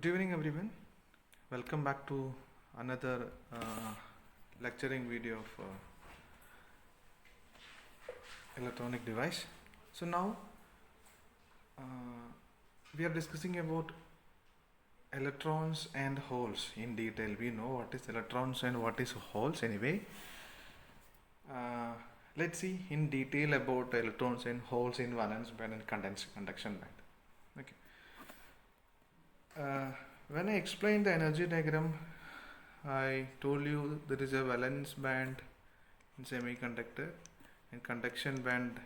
Good evening, everyone. Welcome back to another lecturing video of electronic device. So now uh, we are discussing about electrons and holes in detail. We know what is electrons and what is holes anyway. Let's see in detail about electrons and holes in valence band and conduction band. Okay. When I explained the energy diagram, I told you there is a valence band in semiconductor and conduction band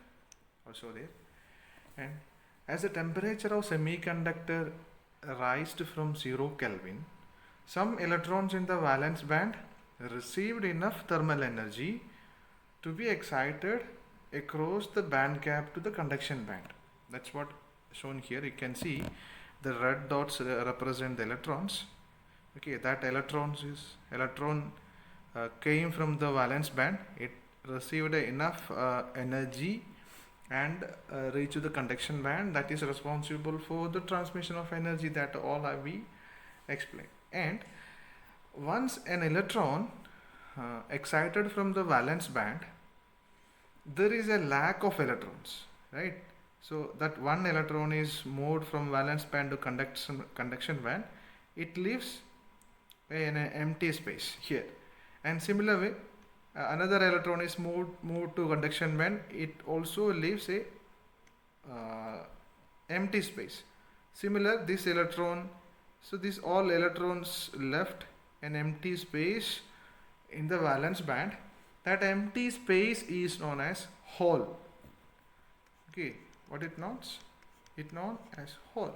also there. And as the temperature of semiconductor rised from 0 Kelvin, some electrons in the valence band received enough thermal energy to be excited across the band gap to the conduction band. That's what shown here. You can see the red dots represent the electrons. Okay, that electron came from the valence band. It received enough energy and reached the conduction band that is responsible for the transmission of energy that all we explained. And once an electron excited from the valence band, there is a lack of electrons, right? So that one electron is moved from valence band to conduction band. It leaves in an empty space here, and similar way another electron is moved to conduction band. It also leaves a empty space. Similar this electron, so these all electrons left an empty space in the valence band. That empty space is known as hole. Okay, what it knows? It known as hole.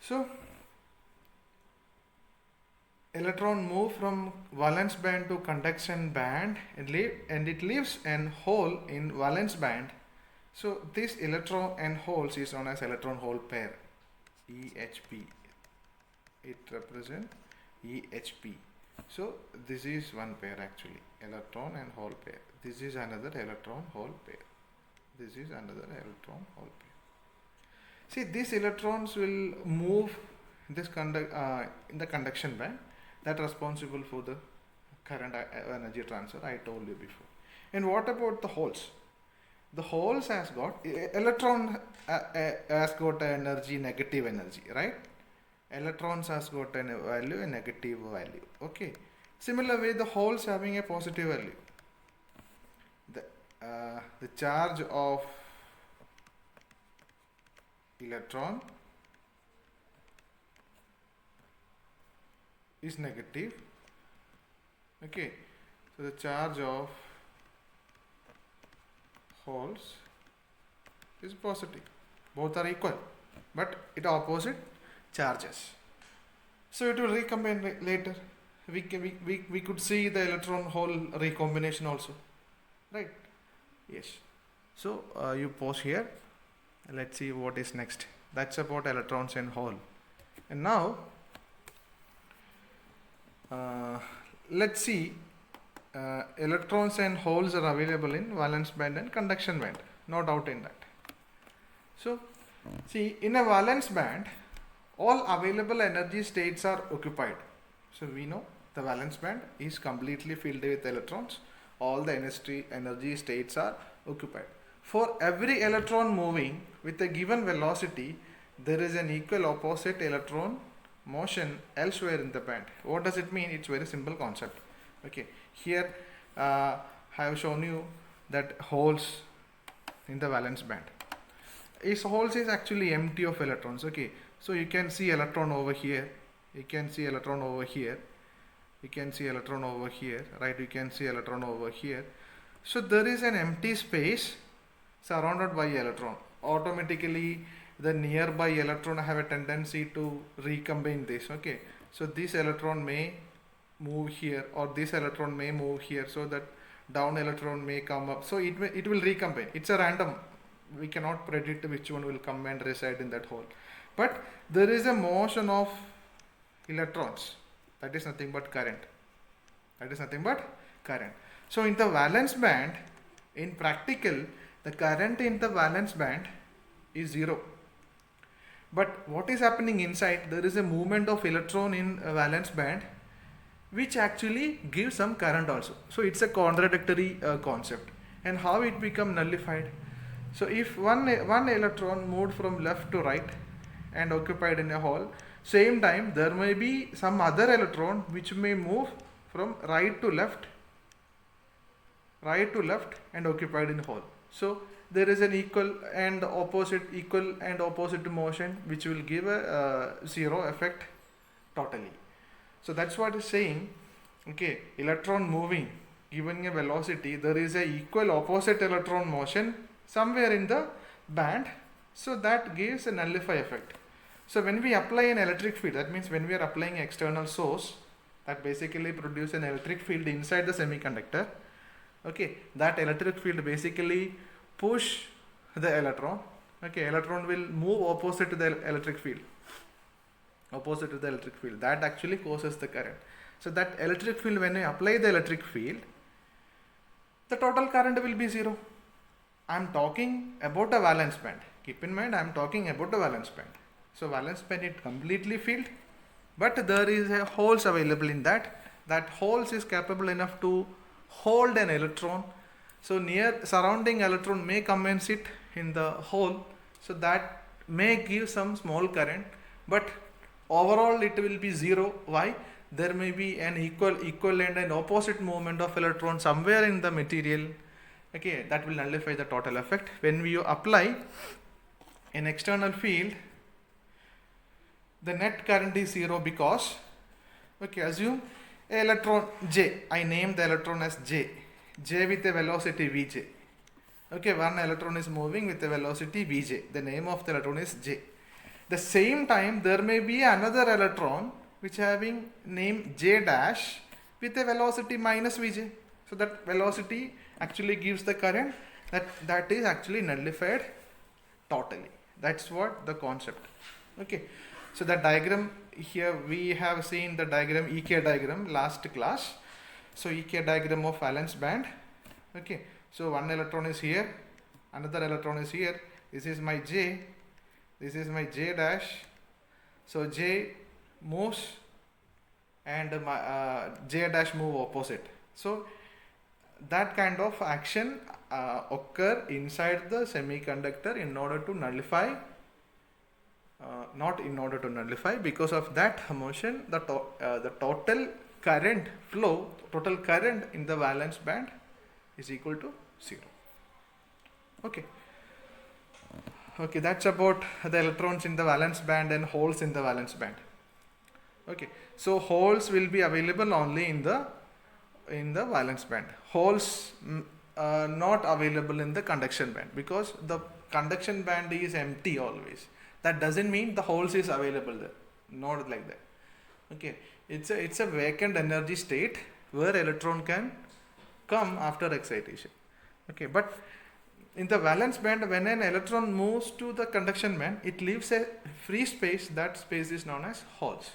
So electron move from valence band to conduction band and it leaves an hole in valence band. So this electron and holes is known as electron hole pair, EHP. It represents EHP. So this is one pair actually, electron and hole pair. This is another electron hole pair. This is another electron hole pair. See, these electrons will move this in the conduction band, that responsible for the current energy transfer I told you before. And what about the holes? The holes has got electron has got energy, negative energy, right? Electrons has got a value, a negative value. Okay. Similar way, the holes having a positive value. The charge of electron is negative. Okay, so the charge of holes is positive. Both are equal, but it opposite charges. So it will recombine later. We could see the electron hole recombination also, right? Yes. So you pause here. Let's see what is next. That's about electrons and hole. And now let's see electrons and holes are available in valence band and conduction band. No doubt in that. So see, in a valence band, all available energy states are occupied. So we know the valence band is completely filled with electrons. All the energy states are occupied. For every electron moving with a given velocity, there is an equal opposite electron motion elsewhere in the band. What does it mean? It's very simple concept. Okay, here I have shown you that holes in the valence band. Its holes is actually empty of electrons. Okay, so you can see electron over here. You can see electron over here. You can see electron over here, right? You can see electron over here. So there is an empty space surrounded by electron. Automatically the nearby electron have a tendency to recombine this. Okay, so this electron may move here, or this electron may move here, so that down electron may come up. So it will recombine. It's a random. We cannot predict which one will come and reside in that hole. But there is a motion of electrons. That is nothing but current. That is nothing but current. So in the valence band, in practical, the current in the valence band is 0. But what is happening inside? There is a movement of electron in a valence band, which actually gives some current also. So it's a contradictory concept. And how it become nullified? So if one electron moved from left to right and occupied in a hole, same time there may be some other electron which may move from right to left and occupied in hole. So there is an equal and opposite motion which will give a zero effect totally. So that's what is saying. Okay, electron moving given a velocity, there is a equal opposite electron motion somewhere in the band, so that gives a nullify effect. So when we apply an electric field, that means when we are applying external source that basically produce an electric field inside the semiconductor, okay, that electric field basically push the electron. Okay, electron will move opposite to the electric field, that actually causes the current. So that electric field, when I apply the electric field, the total current will be zero. I am talking about a valence band. Keep in mind, I am talking about a valence band. So valence band is completely filled, but there is a holes available in that. That holes is capable enough to hold an electron. So near surrounding electron may come and sit in the hole. So that may give some small current, but overall it will be zero. Why? There may be an equivalent and opposite movement of electron somewhere in the material. Okay, that will nullify the total effect. When we apply an external field, the net current is zero because, okay, assume a electron J. I name the electron as J with a velocity Vj. Okay, one electron is moving with a velocity Vj. The name of the electron is J. The same time there may be another electron which having name J dash with a velocity minus Vj. So that velocity actually gives the current that is actually nullified totally. That's what the concept. Okay. So the diagram here, we have seen the diagram, EK diagram last class. So EK diagram of valence band. Okay. So one electron is here, another electron is here. This is my J. This is my J dash. So J moves and my J dash move opposite. So that kind of action occur inside the semiconductor in order to nullify, not in order to nullify. Because of that motion, the total current flow, total current in the valence band is equal to zero. Okay. Okay, that's about the electrons in the valence band and holes in the valence band. Okay, so holes will be available only in the valence band. Holes not available in the conduction band, because the conduction band is empty always. That doesn't mean the holes is available there. Not like that. Okay, it's a vacant energy state where electron can come after excitation. Okay, but in the valence band, when an electron moves to the conduction band, it leaves a free space. That space is known as holes.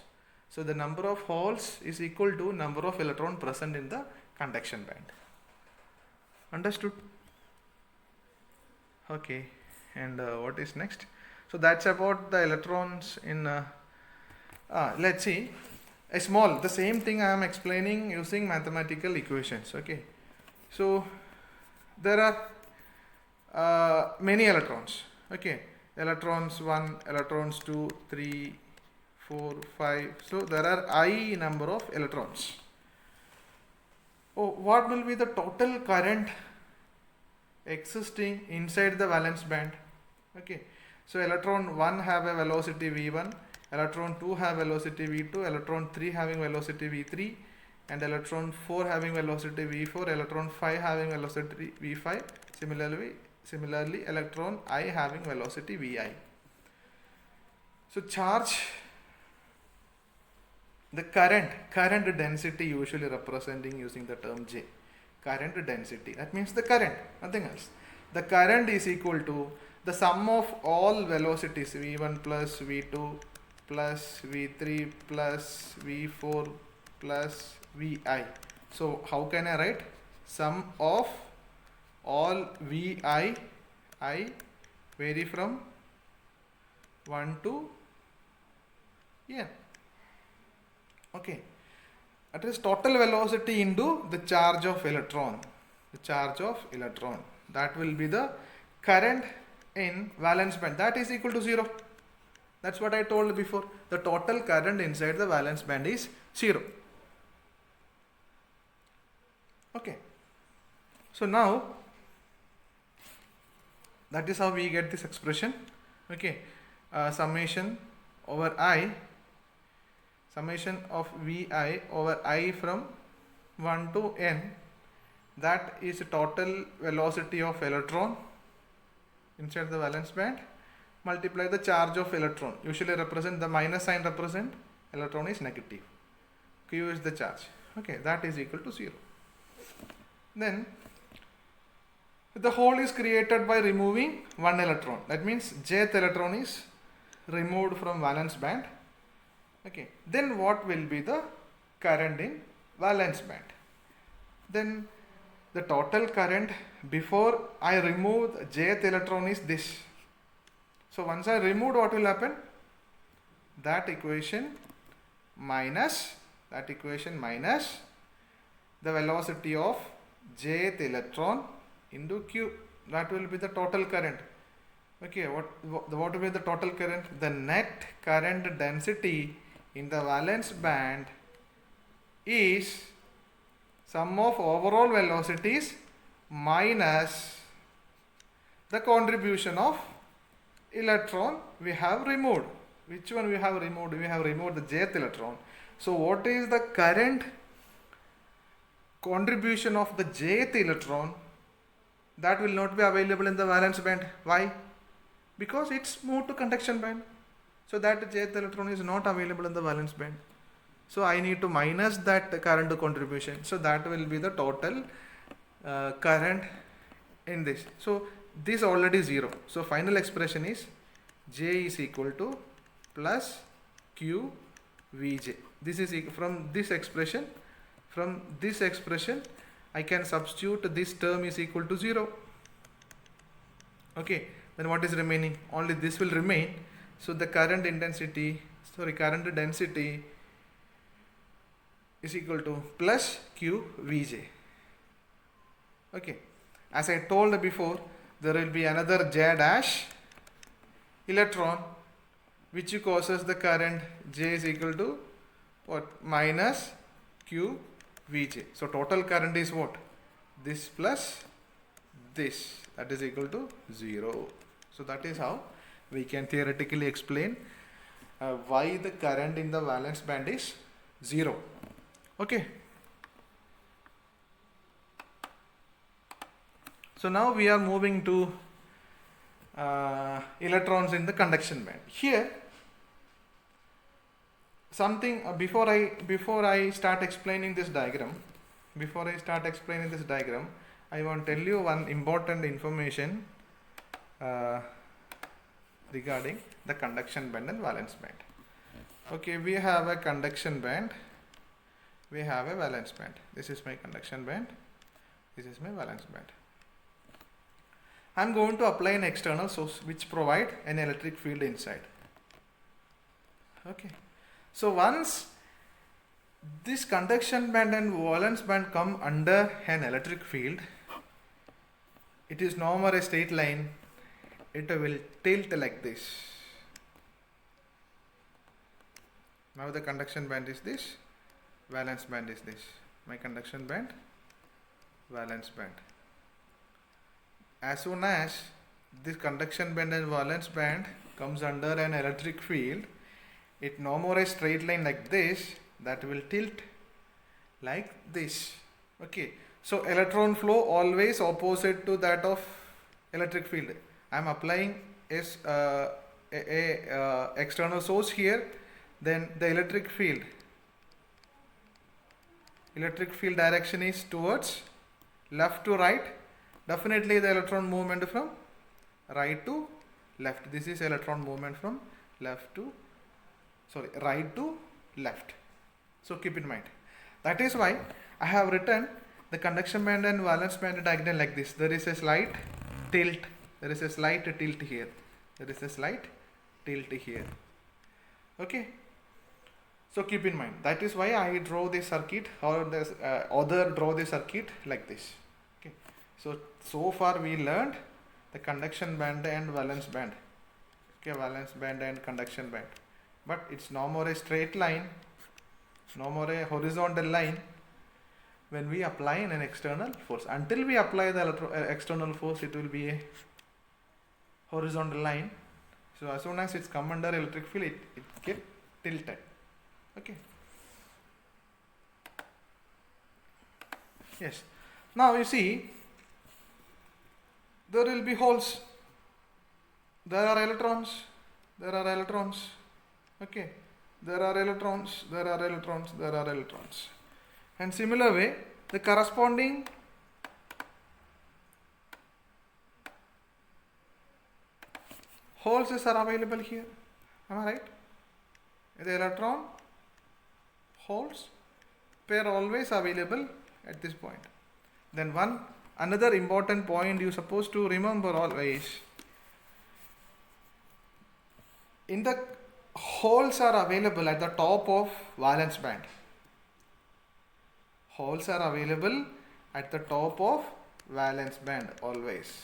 So the number of holes is equal to number of electrons present in the conduction band. Understood? Okay, and what is next? So that's about the electrons in, let's see, the same thing I am explaining using mathematical equations. Okay, so there are many electrons. Okay, electrons 1, electrons 2, 3, 4, 5. So there are I number of electrons. Oh, what will be the total current existing inside the valence band? Okay, so electron 1 have a velocity v1, electron 2 have velocity v2, electron 3 having velocity v3, and electron 4 having velocity v4, electron 5 having velocity v5. Similarly, electron I having velocity vi. So charge, the current density usually representing using the term J. Current density, that means the current, nothing else. The current is equal to the sum of all velocities v1 plus v2 plus v3 plus v4 plus vi. So how can I write? Sum of all vi, I vary from 1 to n. Okay, that is total velocity into the charge of electron. The charge of electron, that will be the current in valence band, that is equal to 0. That's what I told before. The total current inside the valence band is 0. Okay, so now that is how we get this expression. Okay, summation over I, summation of Vi over I from 1 to n, that is total velocity of electron inside the valence band, multiply the charge of electron. Usually represent the minus sign, represent electron is negative, Q is the charge. Okay, that is equal to 0. Then the hole is created by removing one electron. That means jth electron is removed from valence band. Okay, then what will be the current in valence band? Then the total current before I remove the jth electron is this. So once I removed, what will happen? That equation minus the velocity of jth electron into Q. That will be the total current. Okay, what will be the total current? The net current density in the valence band is sum of overall velocities minus the contribution of electron we have removed. Which one we have removed? We have removed the jth electron. So what is the current contribution of the jth electron? That will not be available in the valence band. Why? Because it's moved to conduction band. So that jth electron is not available in the valence band. So I need to minus that current contribution. So that will be the total current in this. So this already 0. So final expression is J is equal to plus Q Vj. This is from this expression. From this expression, I can substitute this term is equal to 0. Okay, then what is remaining? Only this will remain. So the current density is equal to plus Q Vj. Okay, as I told before, there will be another J dash electron which causes the current J is equal to what? Minus Q Vj. So total current is what? This plus this, that is equal to 0. So that is how we can theoretically explain why the current in the valence band is 0. Okay. So now we are moving to electrons in the conduction band. Here something before I start explaining this diagram, I want to tell you one important information regarding the conduction band and valence band. Okay, we have a conduction band, we have a valence band. This is my conduction band, this is my valence band. I am going to apply an external source which provide an electric field inside. Okay, so once this conduction band and valence band come under an electric field, it is no more a straight line, it will tilt like this. Now the conduction band is this, valence band is this. My conduction band, valence band. As soon as this conduction band and valence band comes under an electric field, it no more a straight line like this, that will tilt like this. Okay, so electron flow always opposite to that of electric field. I am applying a external source here, then the electric field direction is towards left to right. Definitely the electron movement from right to left. This is electron movement from right to left. So keep in mind. That is why I have written the conduction band and valence band diagram like this. There is a slight tilt. Here. There is a slight tilt here. Okay. So keep in mind, that is why I draw the circuit, or the other draw the circuit like this. Okay. So far we learned the conduction band and valence band. Okay, valence band and conduction band. But it's no more a straight line, no more a horizontal line when we apply an external force. Until we apply the external force, it will be a horizontal line. So as soon as it's come under electric field, it get tilted. Okay. Yes. Now you see, there will be holes. There are electrons. There are electrons. Okay. There are electrons. There are electrons. There are electrons. And similar way, the corresponding holes are available here. Am I right? The electron holes pair always available at this point. Then another important point you supposed to remember always, in the holes are available at the top of valence band. Holes are available at the top of valence band always.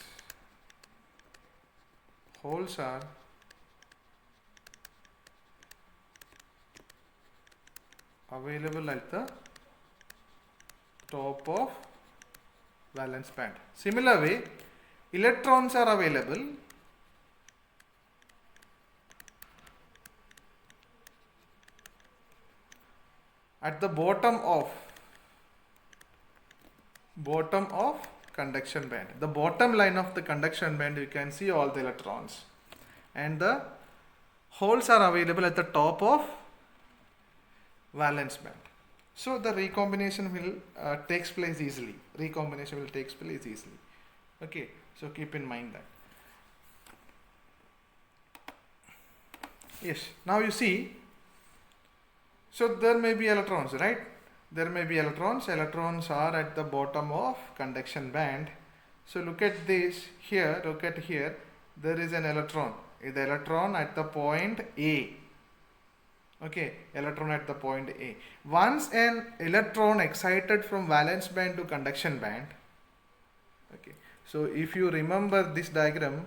Holes are available at the top of valence band. Similar way, electrons are available at the bottom of conduction band. The bottom line of the conduction band, you can see all the electrons, and the holes are available at the top of valence band. So the recombination will takes place easily. Recombination will takes place easily. Okay, so keep in mind that. Yes, now you see, so there may be electrons, right? There may be electrons. Electrons are at the bottom of conduction band. So look at this here, look at here, there is an electron. The electron at the point A. Okay, electron at the point A. Once an electron excited from valence band to conduction band, okay, so if you remember this diagram,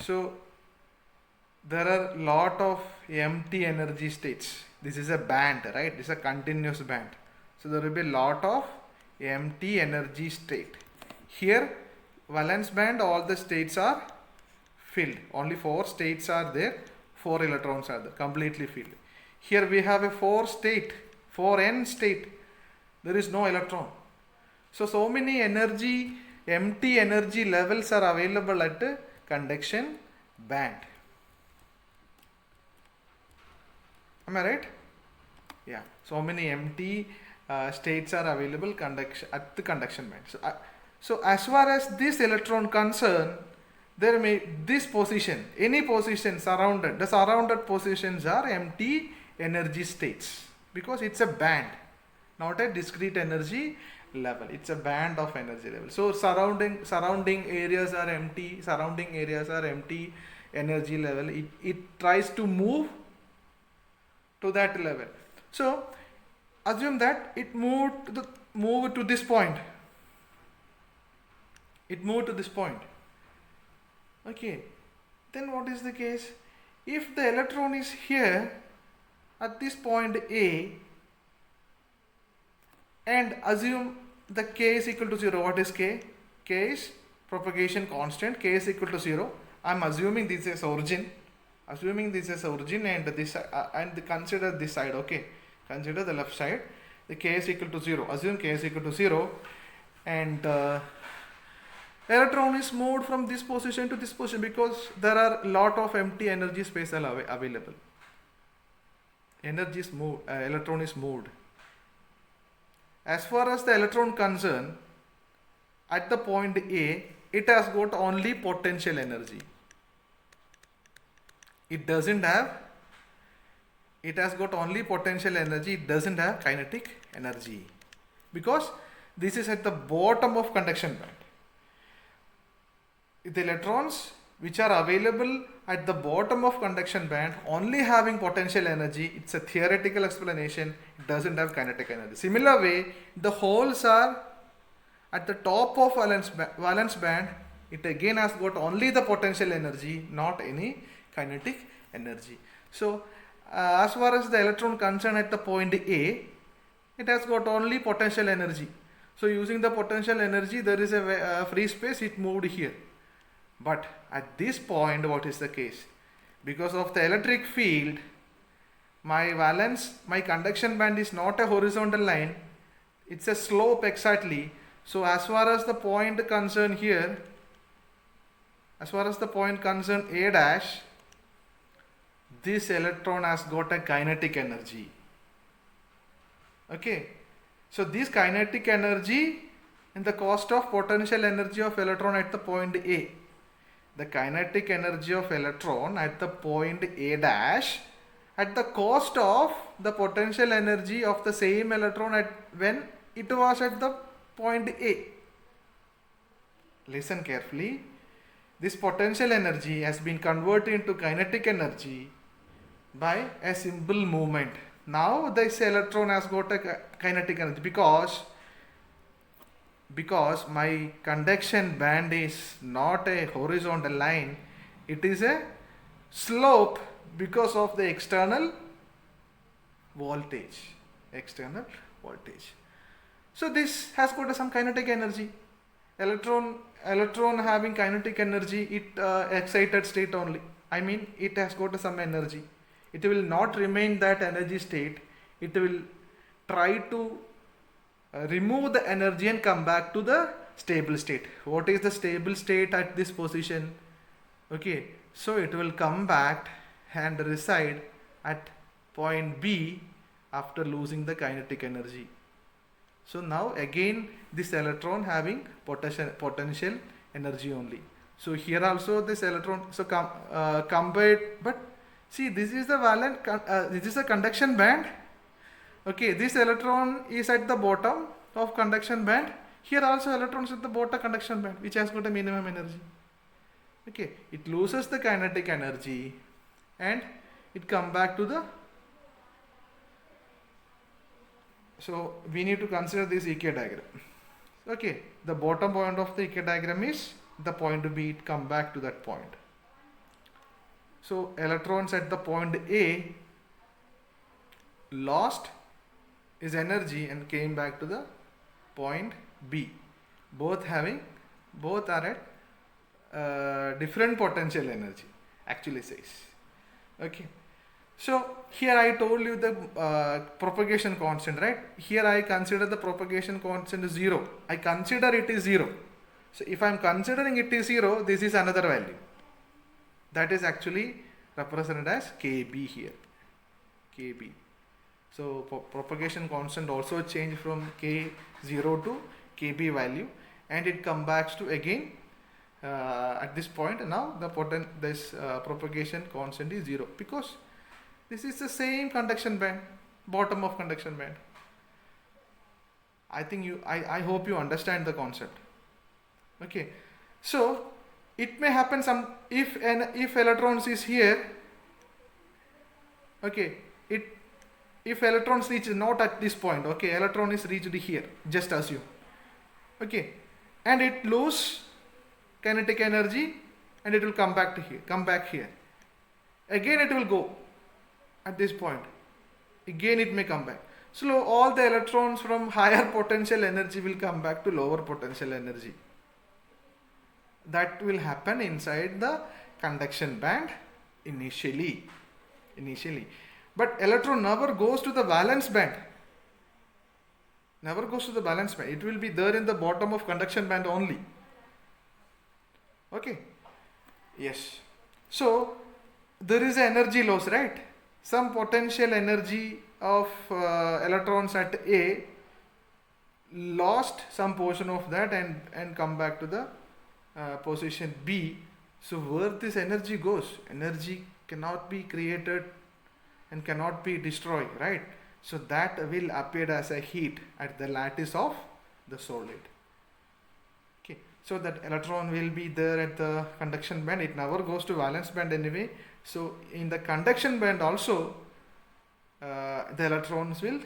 so there are lot of empty energy states. This is a band, right? This is a continuous band. So there will be lot of empty energy state. Here, valence band, all the states are filled. Only 4 states are there. 4 electrons are there, completely filled. Here we have a 4n state. There is no electron. So many empty energy levels are available at the conduction band. Am I right? Yeah. So many empty states are available at the conduction band. So as far as this electron concerned, there may this position, any position surrounded, the surrounded positions are empty energy states, because it's a band, not a discrete energy level. It's a band of energy level. So surrounding areas are empty, energy level. It tries to move to that level. So assume that it moved to this point. It moved to this point. Okay. Then what is the case? If the electron is here at this point A, and assume the k is equal to 0. What is k? K is propagation constant. K is equal to 0. I am assuming this is origin. And this and consider this side. Okay. Consider the left side. The k is equal to 0. Assume k is equal to 0, and electron is moved from this position to this position, because there are lot of empty energy space available. Electron is moved. As far as the electron concerned, at the point A, it has got only potential energy. It has got only potential energy. It doesn't have kinetic energy, because This is at the bottom of conduction band. The electrons which are available at the bottom of conduction band only having potential energy, it's a theoretical explanation, it doesn't have kinetic energy. Similar way, the holes are at the top of valence band, it again has got only the potential energy, not any kinetic energy. So as far as the electron concerned at the point A, it has got only potential energy. So using the potential energy, there is a free space, it moved here. But at this point, what is the case? Because of the electric field, my conduction band is not a horizontal line, it's a slope exactly. So as far as the point concerned here, as far as the point concerned A dash, this electron has got a kinetic energy. Okay, so this kinetic energy in the cost of potential energy of electron at the point A. The kinetic energy of electron at the point A dash at the cost of the potential energy of the same electron at when it was at the point A. Listen carefully. This potential energy has been converted into kinetic energy by a simple movement. Now this electron has got a kinetic energy because my conduction band is not a horizontal line, it is a slope because of the external voltage. So this has got some kinetic energy. Electron having kinetic energy, it excited state only. I mean, it has got some energy. It will not remain that energy state. It will try to remove the energy and come back to the stable state. What is the stable state at this position? Okay, so it will come back and reside at point B after losing the kinetic energy. So now again this electron having potential energy only. So here also this electron, so combined, but see, this is the this is a conduction band. Okay, this electron is at the bottom of conduction band. Here also electrons at the bottom conduction band, which has got a minimum energy. Okay, it loses the kinetic energy and it come back to the. So we need to consider this EK diagram. Okay, the bottom point of the EK diagram is the point B, it come back to that point. So electrons at the point A lost his energy and came back to the point B. Both are at different potential energy, actually says. Okay. So here I told you the propagation constant, right? Here I consider the propagation constant is 0. I consider it is 0. So if I am considering it is 0, this is another value. That is actually represented as KB here. KB. So propagation constant also change from K0 to KB value, and it comes back to again at this point. Now the propagation constant is 0 because this is the same conduction band, bottom of conduction band. I think I hope you understand the concept. Okay, so it may happen if electrons is here. Okay, if electrons reach not at this point, okay, electron is reached here, just assume. Okay, and it lose kinetic energy and it will come back here. Again it will go at this point. Again it may come back. So all the electrons from higher potential energy will come back to lower potential energy. That will happen inside the conduction band initially. But electron never goes to the valence band. It will be there in the bottom of conduction band only. Okay. Yes. So there is energy loss, right? Some potential energy of electrons at A lost some portion of that and come back to the position B. So where this energy goes? Energy cannot be created and cannot be destroyed, right? So that will appear as a heat at the lattice of the solid. Okay, so that electron will be there at the conduction band. It never goes to valence band anyway. So in the conduction band also, the electrons will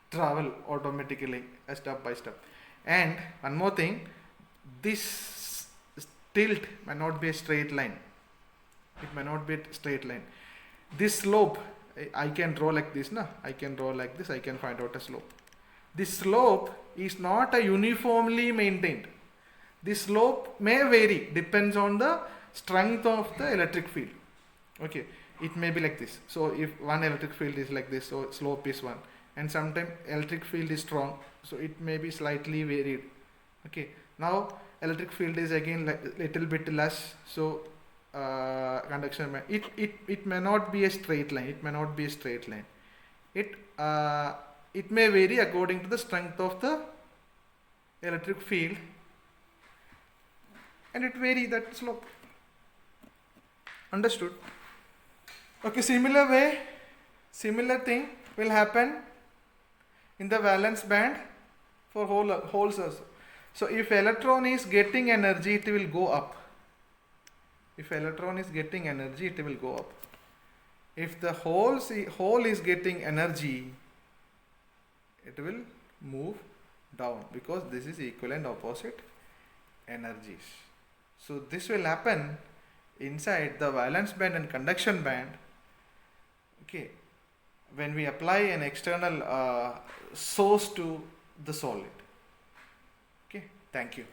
travel automatically step by step. And one more thing, this tilt may not be a straight line. It may not be a straight line. This slope, I can draw like this, na? I can draw like this, I can find out a slope. This slope is not a uniformly maintained. This slope may vary, depends on the strength of the electric field. Okay, it may be like this. So if one electric field is like this, so slope is 1. And sometimes electric field is strong, so it may be slightly varied. Okay, now electric field is again little bit less, so conduction it may not be a straight line. It may not be a straight line. It may vary according to the strength of the electric field, and it vary that slope. Understood? Okay, similar thing will happen in the valence band for holes also. So if electron is getting energy, it will go up. If electron is getting energy, it will go up. If the hole is getting energy, it will move down, because this is equivalent opposite energies. So this will happen inside the valence band and conduction band. Okay, when we apply an external source to the solid. Okay, thank you.